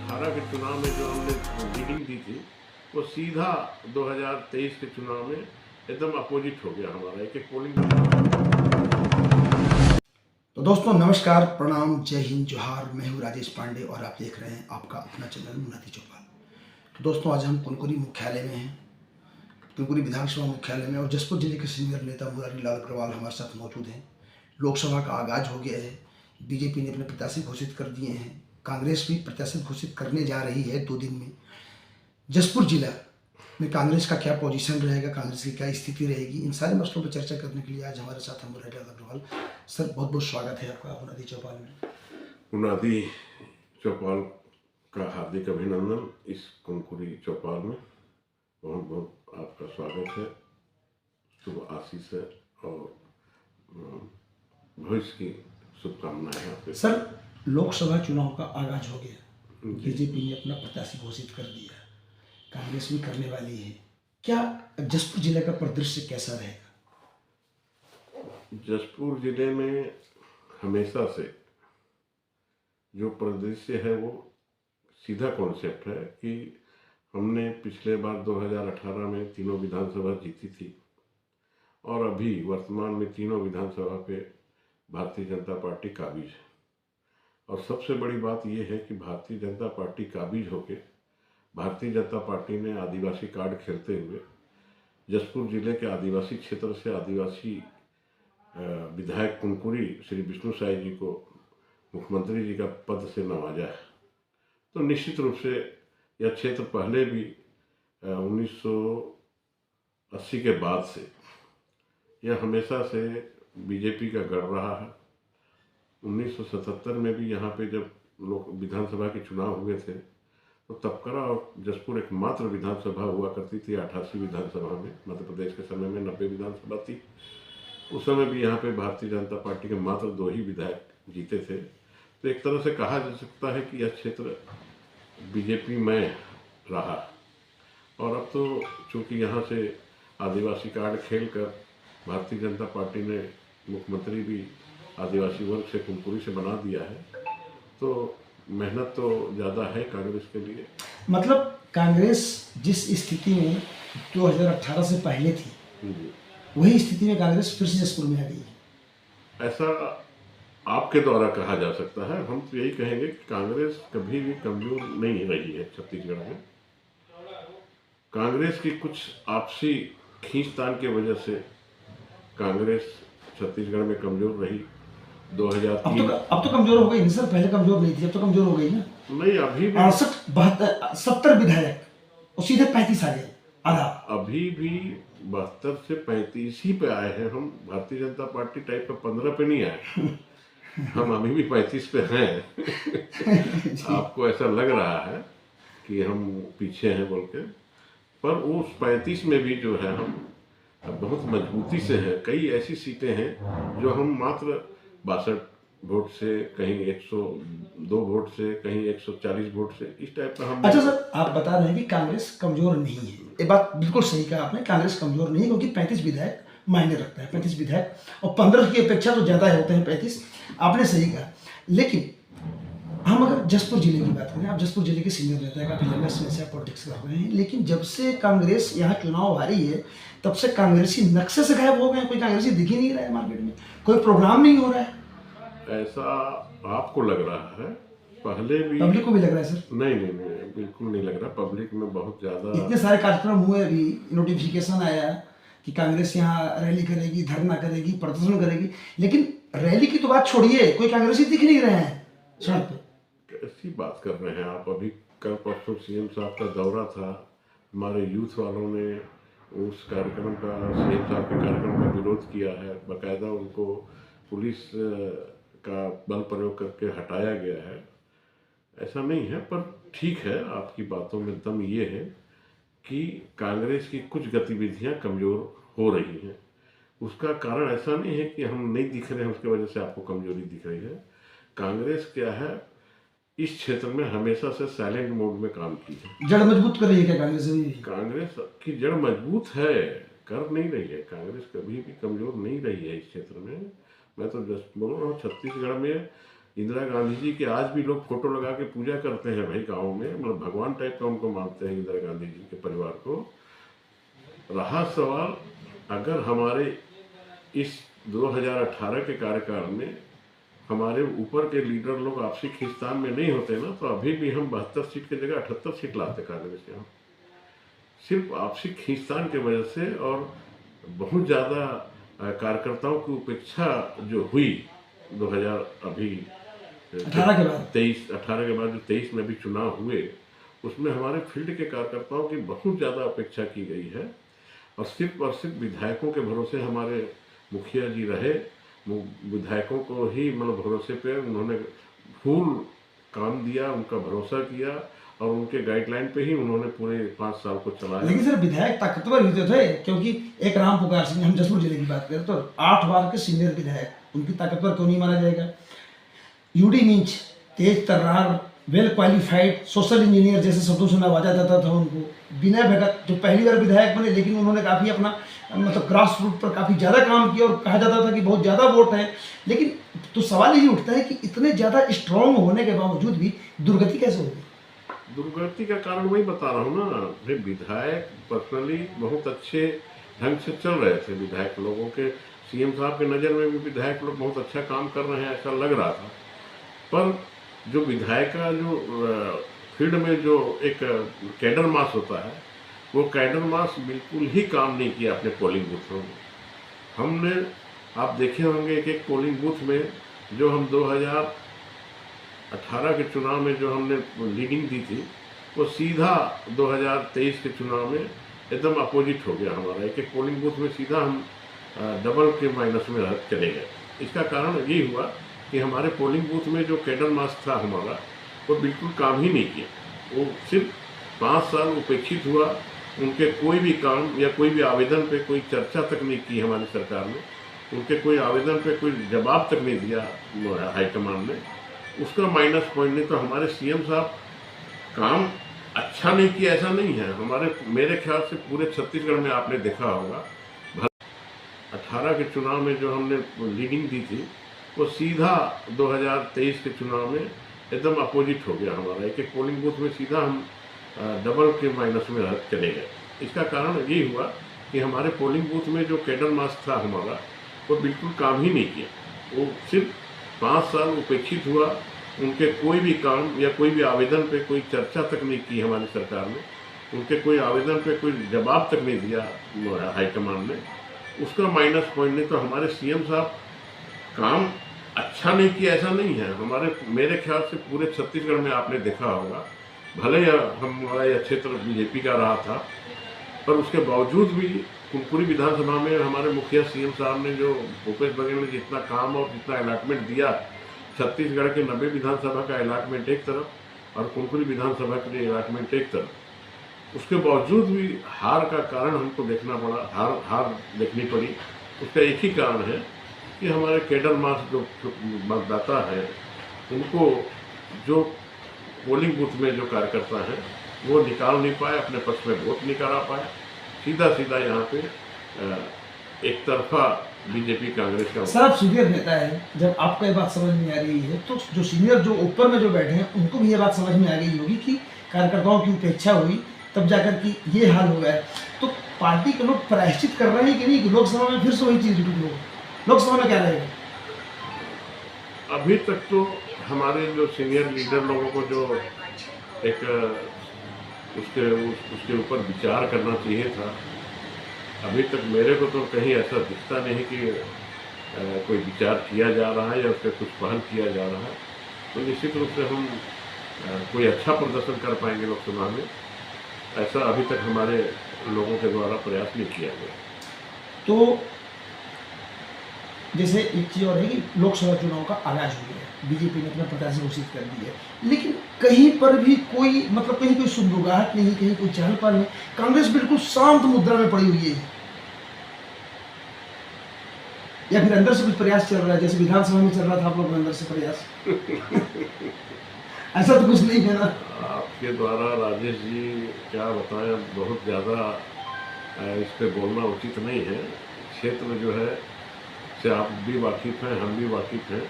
2018 के चुनाव में जो हमने रीडिंग दी थी वो सीधा 2023 के चुनाव में एकदम अपोजिट हो गया हमारा एक एक पोलिंग। तो दोस्तों नमस्कार, प्रणाम, जय हिंद, जोहार। मैं हूँ राजेश पांडे और आप देख रहे हैं आपका अपना चैनल मुनादी चौपाल। तो दोस्तों आज हम कुनकुरी मुख्यालय में हैं, कुनकुरी विधानसभा मुख्यालय में, और जसपुर जिले के सीनियर नेता मुरारी लाल अग्रवाल हमारे साथ मौजूद हैं। लोकसभा का आगाज हो गया है, बीजेपी ने अपने प्रत्याशी घोषित कर दिए हैं, कांग्रेस भी प्रत्याशी घोषित करने जा रही है 2 दिन में। जसपुर जिला में कांग्रेस का क्या पोजीशन रहेगा, कांग्रेस की क्या स्थिति रहेगी, इन सारे मसलों पर चर्चा करने के लिए आज हमारे साथ हैं मुरारी लाल अग्रवाल। सर बहुत बहुत स्वागत है आपका मुनादी चौपाल में। मुनादी चौपाल का हार्दिक अभिनंदन। इस कुनकुरी चौपाल में बहुत बहुत आपका स्वागत है, शुभ आशीष है और भविष्य की शुभकामनाएं हैं आपके। सर लोकसभा चुनाव का आगाज हो गया, बीजेपी ने अपना प्रत्याशी घोषित कर दिया, कांग्रेस भी करने वाली है। क्या जसपुर जिले का परिदृश्य कैसा रहेगा? जसपुर जिले में हमेशा से जो परिदृश्य है वो सीधा कॉन्सेप्ट है कि हमने पिछले बार 2018 में तीनों विधानसभा जीती थी और अभी वर्तमान में तीनों विधानसभा पे भारतीय जनता पार्टी काबिज है। और सबसे बड़ी बात यह है कि भारतीय जनता पार्टी काबिज होके भारतीय जनता पार्टी ने आदिवासी कार्ड खेलते हुए जसपुर जिले के आदिवासी क्षेत्र से आदिवासी विधायक कुनकुरी श्री विष्णु साई जी को मुख्यमंत्री जी का पद से नवाजा है। तो निश्चित रूप से यह क्षेत्र पहले भी 1980 के बाद से यह हमेशा से बीजेपी का गढ़ रहा है। 1977 में भी यहाँ पे जब लोग विधानसभा के चुनाव हुए थे तो तपकरा और जसपुर एकमात्र विधानसभा हुआ करती थी 88 विधानसभा में। मध्य प्रदेश के समय में 90 विधानसभा थी। उस समय भी यहाँ पे भारतीय जनता पार्टी के मात्र 2 ही विधायक जीते थे। तो एक तरह से कहा जा सकता है कि यह क्षेत्र बीजेपी में रहा। और अब तो चूँकि यहाँ से आदिवासी कार्ड खेलकर भारतीय जनता पार्टी ने मुख्यमंत्री भी आदिवासी वर्ग से कुनकुरी से बना दिया है, तो मेहनत तो ज़्यादा है कांग्रेस के लिए। मतलब कांग्रेस जिस स्थिति में 2018 से पहले थी वही स्थिति में कांग्रेस फिर से जसपुर में आ गई है, ऐसा आपके द्वारा कहा जा सकता है। हम तो यही कहेंगे कि कांग्रेस कभी भी कमजोर नहीं रही है छत्तीसगढ़ में। कांग्रेस की कुछ आपसी खींचतान की वजह से कांग्रेस छत्तीसगढ़ में कमजोर रही। 2003 अब तो कमजोर हो गई नहीं सर, पहले कमजोर नहीं थी, अब तो कमजोर हो गई ना। नहीं, अभी भी 68 72 70 विधायक और सीधे 35 आ गए, आधा। अभी भी 72 से 35 ही पे आए हैं हम। भारतीय जनता पार्टी टाइप पे 15 पे नहीं आए। हम अभी भी 35 पे हैं। आपको ऐसा लग रहा है कि हम पीछे हैं बोल के, पर उस 35 में भी जो है हम बहुत मजबूती से हैं। कई ऐसी सीटें हैं जो हम मात्र 62 वोट से, कहीं 102 वोट से, कहीं 140 वोट से, इस टाइप का हम। अच्छा सर, आप बता रहे हैं कि कांग्रेस कमजोर नहीं है, ये बात बिल्कुल सही कहा आपने। कांग्रेस कमजोर नहीं है क्योंकि 35 विधायक मायने रखता है। 35 विधायक और 15 की अपेक्षा तो ज्यादा होते हैं 35, आपने सही कहा। लेकिन हम अगर जसपुर जिले की बात करें, आप जसपुर जिले के सीनियर नेता है, काफी लंबे समय से आप पॉलिटिक्स कर रहे हैं, लेकिन जब से कांग्रेस यहाँ चुनाव हारी है तब से कांग्रेसी नक्शे से गायब हो गए हैं। कोई कांग्रेसी दिख ही नहीं रहा है मार्केट में, कोई प्रोग्राम नहीं हो रहा है। ऐसा आपको लग रहा है, पहले भी पब्लिक को भी लग रहा है सर? नहीं, बिल्कुल नहीं लग रहा। पब्लिक में बहुत ज्यादा इतने सारे कार्यक्रम हुए, अभी नोटिफिकेशन आया कि कांग्रेस यहाँ रैली करेगी, धरना करेगी, प्रदर्शन करेगी, लेकिन रैली की तो बात छोड़िए, कोई कांग्रेसी दिख नहीं रहे हैं सड़क पे। कैसी बात कर रहे हैं आप? अभी कल परसों सीएम साहब का दौरा था, हमारे यूथ वालों ने उस कार्यक्रम का, सीएम साहब के कार्यक्रम का विरोध किया है। बाकायदा उनको पुलिस का बल प्रयोग करके हटाया गया है। ऐसा नहीं है, पर ठीक है, आपकी बातों में दम ये है कि कांग्रेस की कुछ गतिविधियां कमज़ोर हो रही हैं। उसका कारण ऐसा नहीं है कि हम नहीं दिख रहे हैं, उसकी वजह से आपको कमजोरी दिख रही है। कांग्रेस क्या है, इस क्षेत्र में हमेशा से साइलेंट मोड में काम की है। जड़ मजबूत कर रही है क्या कांग्रेस? कांग्रेस की जड़ मजबूत है, कर नहीं रही है। कांग्रेस कभी भी कमजोर नहीं रही है इस क्षेत्र में। मैं तो जस्ट बोल रहा हूँ, छत्तीसगढ़ में इंदिरा गांधी जी की आज भी लोग फोटो लगा के पूजा करते हैं भाई गाँव में, मतलब भगवान टाइप का उनको मानते हैं इंदिरा गांधी जी के परिवार को। रहा सवाल, अगर हमारे इस 2018 के कार्यकाल में हमारे ऊपर के लीडर लोग आपसी खींचतान में नहीं होते ना, तो अभी भी हम 72 सीट की जगह 78 सीट लाते कांग्रेस से। हम सिर्फ आपसी खींचतान की वजह से और बहुत ज़्यादा कार्यकर्ताओं की उपेक्षा जो हुई 2000 अभी 18 के बाद जो 23 में भी चुनाव हुए, उसमें हमारे फील्ड के कार्यकर्ताओं की बहुत ज़्यादा अपेक्षा की गई है और सिर्फ विधायकों के भरोसे हमारे मुखिया जी रहे। विधायकों को ही मतलब भरोसे पे उन्होंने फुल काम दिया, उनका भरोसा किया और उनके गाइडलाइन पे ही उन्होंने पूरे 5 साल को चलाया। लेकिन सर विधायक ताकतवर भी तो थे, क्योंकि एक राम पुकार सिंह, हम जसपुर जिले की बात करें तो 8 बार के सीनियर विधायक, उनकी ताकतवर क्यों नहीं माना जाएगा? यूडी मींच, तेज तर्रार, वेल क्वालिफाइड सोशल इंजीनियर जैसे शब्दों से नवाजा जाता था उनको। विनय भगत जो पहली बार विधायक बने, लेकिन उन्होंने काफ़ी अपना मतलब ग्रास रूट पर काफ़ी ज़्यादा काम किया और कहा जाता था कि बहुत ज़्यादा वोट है। लेकिन तो सवाल यही उठता है कि इतने ज़्यादा स्ट्रॉन्ग होने के बावजूद भी दुर्गति कैसे होगी? दुर्गति का कारण वही बता रहा हूँ ना भाई, विधायक पर्सनली बहुत अच्छे ढंग से चल रहे थे। विधायक लोगों के, सीएम साहब के नज़र में भी विधायक लोग बहुत अच्छा काम कर रहे हैं ऐसा लग रहा था। पर जो विधायक का जो फील्ड में जो एक कैडर मास होता है, वो कैडर मास बिल्कुल ही काम नहीं किया अपने पोलिंग बूथों में। हमने, आप देखे होंगे एक पोलिंग बूथ में जो हम 2018 के चुनाव में जो हमने लीडिंग दी थी, वो सीधा 2023 के चुनाव में एकदम अपोजिट हो गया हमारा। एक पोलिंग बूथ में सीधा हम डबल के माइनस में चले गए। इसका कारण यही हुआ कि हमारे पोलिंग बूथ में जो कैडर मास था हमारा, वो बिल्कुल काम ही नहीं किया। वो सिर्फ 5 साल उपेक्षित हुआ, उनके कोई भी काम या कोई भी आवेदन पे कोई चर्चा तक नहीं की हमारी सरकार ने, उनके कोई आवेदन पे कोई जवाब तक नहीं दिया हाईकमान ने। उसका माइनस पॉइंट नहीं तो हमारे सीएम साहब काम अच्छा नहीं किया ऐसा नहीं है। हमारे, मेरे ख्याल से पूरे छत्तीसगढ़ में आपने देखा होगा, 18 के चुनाव में जो हमने लीडिंग दी थी, वो सीधा 2023 के चुनाव में एकदम अपोजिट हो गया हमारा। एक पोलिंग बूथ में सीधा हम डबल के माइनस में चले गए। इसका कारण यही हुआ कि हमारे पोलिंग बूथ में जो कैडर मास था हमारा, वो बिल्कुल काम ही नहीं किया। वो सिर्फ 5 साल उपेक्षित हुआ, उनके कोई भी काम या कोई भी आवेदन पे कोई चर्चा तक नहीं की हमारी सरकार ने, उनके कोई आवेदन पे कोई जवाब तक नहीं दिया हाईकमान ने। उसका माइनस पॉइंट नहीं तो हमारे सीएम साहब काम अच्छा नहीं किया ऐसा नहीं है। हमारे, मेरे ख्याल से पूरे छत्तीसगढ़ में आपने देखा होगा, भले हमारा यह क्षेत्र बीजेपी का रहा था, पर उसके बावजूद भी कुनकुरी विधानसभा में हमारे मुखिया सीएम साहब ने जो भूपेश बघेल ने जितना काम और जितना अलॉटमेंट दिया, छत्तीसगढ़ के 90 विधानसभा का अलॉटमेंट एक तरफ और कुनकुरी विधानसभा के लिए अलॉटमेंट एक तरफ, उसके बावजूद भी हार का कारण हमको देखना पड़ा, हार देखनी पड़ी। उसका एक ही कारण है कि हमारे कैडर मास जो मतदाता है, उनको जो पोलिंग बूथ में जो कार्यकर्ता हैं, वो निकाल नहीं पाए, अपने पक्ष में वोट नहीं करा पाए। सीधा यहाँ पे एक तरफा बीजेपी कांग्रेस का। सर आप सीनियर नेता है, जब आपको ये बात समझ में आ रही है, तो जो सीनियर जो ऊपर में जो बैठे हैं उनको भी ये बात समझ में आ गई होगी कि कार्यकर्ताओं की उपेक्षा हुई, तब जाकर कि ये हाल हो गया। तो पार्टी के लोग प्रायश्चित कर रहे हैं कि नहीं कि लोकसभा में फिर से वही चीज रिपीट होगी? लोकसभा में क्या रहेगा? अभी तक तो हमारे जो सीनियर लीडर लोगों को जो एक उसके ऊपर विचार करना चाहिए था, अभी तक मेरे को तो कहीं ऐसा दिखता नहीं कि कोई विचार किया जा रहा है या उस पर कुछ पहल किया जा रहा है। तो निश्चित रूप से हम कोई अच्छा प्रदर्शन कर पाएंगे लोकसभा में, ऐसा अभी तक हमारे लोगों के द्वारा प्रयास नहीं किया गया। तो जैसे एक चीज़ और है कि लोकसभा चुनाव का आगाज हो गया है, बीजेपी ने अपना प्रत्याशी घोषित कर दिया है, लेकिन कहीं पर भी कोई मतलब कहीं कोई सुगबुगाहट नहीं, कहीं कोई चहल पहल नहीं। कांग्रेस बिल्कुल शांत मुद्रा में पड़ी हुई है, या फिर अंदर से कुछ प्रयास चल रहा है जैसे विधानसभा में चल रहा था आप लोगों के अंदर से प्रयास? ऐसा तो कुछ नहीं है ना? आपके द्वारा राजेश जी क्या बताएं, बहुत ज़्यादा इस पर बोलना उचित नहीं है। क्षेत्र जो है से आप भी वाकिफ़ हैं, हम भी वाकिफ़ हैं।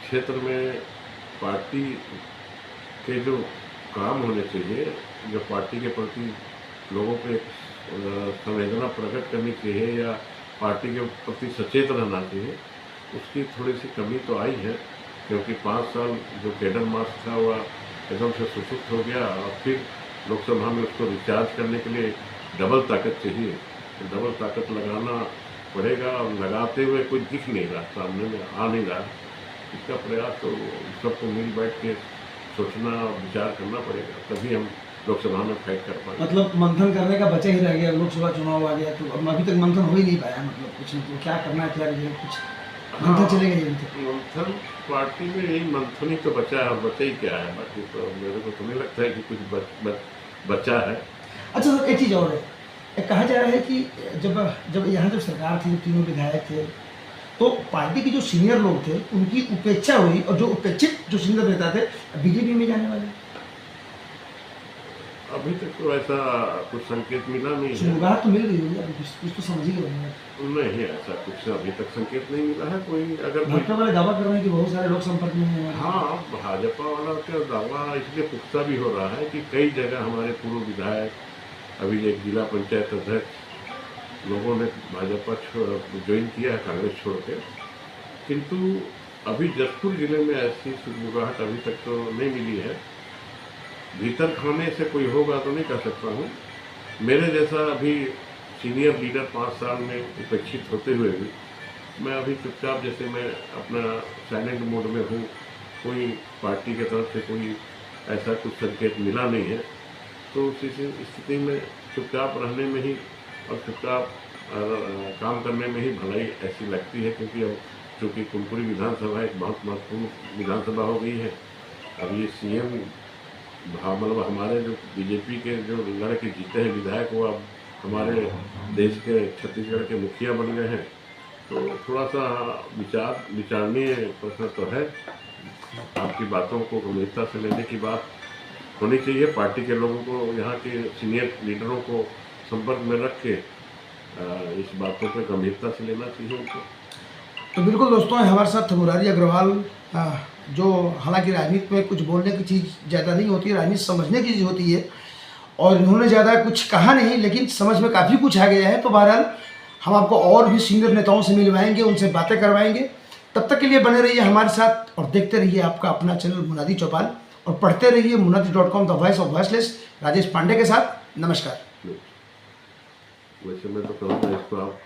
क्षेत्र में पार्टी के जो काम होने चाहिए, जो पार्टी के प्रति लोगों को एक संवेदना प्रकट करनी चाहिए या पार्टी के प्रति सचेत रहना चाहिए, उसकी थोड़ी सी कमी तो आई है। क्योंकि 5 साल जो कैडर मार्च था वह एकदम से सुसुप्त हो गया और फिर लोकसभा में उसको रिचार्ज करने के लिए डबल ताकत चाहिए। तो डबल ताकत लगाना पड़ेगा और लगाते हुए कोई दिख नहीं रहा, सामने में आ नहीं रहा। इसका प्रयास तो सबको मिल बैठ के सोचना और विचार करना पड़ेगा, तभी हम लोकसभा में फाइट कर पाएंगे। मतलब मंथन करने का बचा ही रह गया, लोकसभा चुनाव आ गया तो अब अभी तक मंथन हो ही नहीं पाया। मतलब कुछ नहीं, तो क्या करना है, क्या रही कुछ मंथन चलेगा ये मंथन पार्टी में यही मंथन ही तो बचा है, और बचा ही क्या है, बाकी तो मेरे को तो नहीं लगता है कि कुछ बचा है। अच्छा सर, एक चीज़ और है, एक कहा जा रहा है कि जब यहाँ जब सरकार थी, जब तीनों विधायक थे, तो पार्टी के जो सीनियर लोग थे उनकी उपेक्षा हुई, और जो उपेक्षित जो सीनियर नेता थे बीजेपी में जाने वाले। अभी तक तो ऐसा कुछ संकेत मिला नहीं है। शुरुआत तो मिल गई होगी, अभी कुछ तो समझ ही गए होंगे। नहीं, ऐसा कुछ अभी तक संकेत नहीं मिला है। कोई अगर भाजपा वाले दावा कर रहे हैं कि बहुत सारे लोग संपर्क में हैं। हाँ, भाजपा वाला का दावा इसलिए पुख्ता भी हो रहा है कि कई जगह हमारे पूर्व विधायक, अभी एक जिला पंचायत अध्यक्ष लोगों ने भाजपा ज्वाइन किया है कांग्रेस छोड़ के, किंतु अभी जसपुर जिले में ऐसी सुगबुगाहट अभी तक तो नहीं मिली है। भीतर खाने से कोई होगा तो नहीं कह सकता हूँ। मेरे जैसा अभी सीनियर लीडर 5 साल में उपेक्षित होते हुए भी मैं अभी चुपचाप, जैसे मैं अपना साइलेंट मोड में हूँ, कोई पार्टी की तरफ से कोई ऐसा कुछ संकेत मिला नहीं है, तो उसी स्थिति में चुपचाप रहने में ही और चुपचाप काम करने में ही भलाई ऐसी लगती है। क्योंकि अब चूँकि कुनकुरी विधानसभा एक बहुत महत्वपूर्ण विधानसभा हो गई है। अब ये सीएम मतलब हमारे जो बीजेपी के जो लड़के जीते हैं विधायक, वो अब हमारे देश के छत्तीसगढ़ के मुखिया बन गए हैं, तो थोड़ा सा विचारणीय प्रश्न तो है। आपकी बातों को गंभीरता से लेने की बात होनी चाहिए। पार्टी के लोगों को, यहाँ के सीनियर लीडरों को संपर्क में रख के इस बातों पर गंभीरता से लेना चाहिए उनको। तो बिल्कुल दोस्तों, हमारे साथ मुरारी अग्रवाल, जो हालांकि राजनीति में कुछ बोलने की चीज़ ज़्यादा नहीं होती है, राजनीति समझने की चीज़ होती है, और इन्होंने ज़्यादा कुछ कहा नहीं, लेकिन समझ में काफ़ी कुछ आ गया है। तो बहरहाल हम आपको और भी सीनियर नेताओं से मिलवाएंगे, उनसे बातें करवाएंगे। तब तक के लिए बने रहिए हमारे साथ और देखते रहिए आपका अपना चैनल मुनादी चौपाल, और पढ़ते रहिए munadi.com, the voice of voiceless, Rajesh Pandey के साथ। नमस्कार। वैसे मैं तो कहूँगा इसको आप